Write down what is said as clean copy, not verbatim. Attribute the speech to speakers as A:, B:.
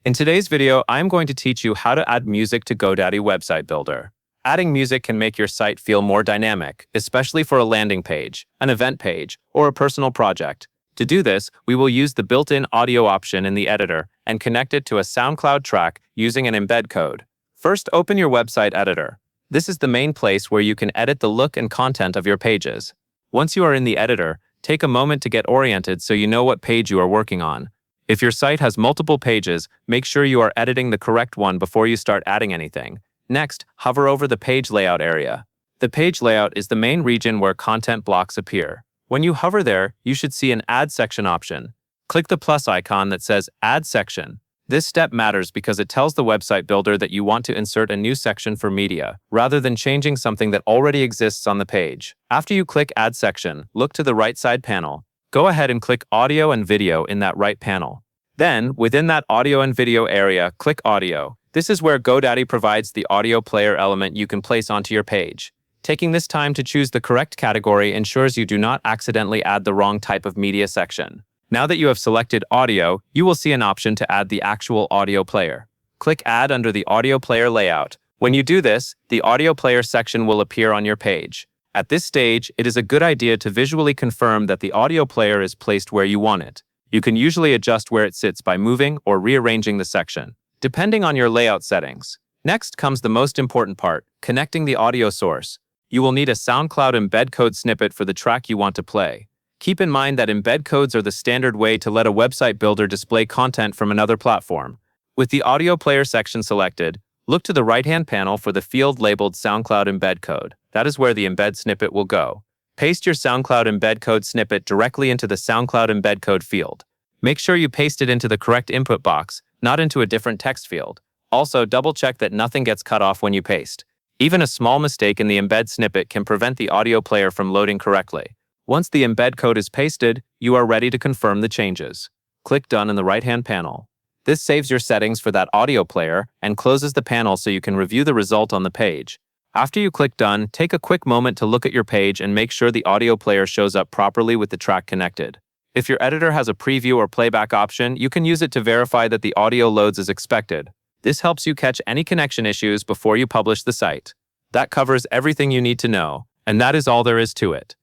A: In today's video, I'm going to teach you how to add music to Godaddy website builder. Adding music can make your site feel more dynamic, especially for a landing page, an event page, or a personal project. To do this, we will use the built-in audio option in the editor and connect it to a SoundCloud track using an embed code. First, open your website editor. This is the main place where you can edit the look and content of your pages. Once you are in the editor, take a moment to get oriented so you know what page you are working on. If your site has multiple pages, make sure you are editing the correct one before you start adding anything. Next, hover over the page layout area. The page layout is the main region where content blocks appear. When you hover there, you should see an Add Section option. Click the plus icon that says Add Section. This step matters because it tells the website builder that you want to insert a new section for media, rather than changing something that already exists on the page. After you click Add Section, look to the right side panel. Go ahead and click Audio and Video in that right panel. Then, within that Audio and Video area, click Audio. This is where Godaddy provides the audio player element you can place onto your page. Taking this time to choose the correct category ensures you do not accidentally add the wrong type of media section. Now that you have selected Audio, you will see an option to add the actual audio player. Click Add under the audio player layout. When you do this, the audio player section will appear on your page. At this stage, it is a good idea to visually confirm that the audio player is placed where you want it. You can usually adjust where it sits by moving or rearranging the section, depending on your layout settings. Next comes the most important part, connecting the audio source. You will need a SoundCloud embed code snippet for the track you want to play. Keep in mind that embed codes are the standard way to let a website builder display content from another platform. With the audio player section selected, look to the right-hand panel for the field labeled SoundCloud embed code. That is where the embed snippet will go. Paste your SoundCloud embed code snippet directly into the SoundCloud embed code field. Make sure you paste it into the correct input box, not into a different text field. Also, double-check that nothing gets cut off when you paste. Even a small mistake in the embed snippet can prevent the audio player from loading correctly. Once the embed code is pasted, you are ready to confirm the changes. Click Done in the right-hand panel. This saves your settings for that audio player and closes the panel so you can review the result on the page. After you click Done, take a quick moment to look at your page and make sure the audio player shows up properly with the track connected. If your editor has a preview or playback option, you can use it to verify that the audio loads as expected. This helps you catch any connection issues before you publish the site. That covers everything you need to know, and that is all there is to it.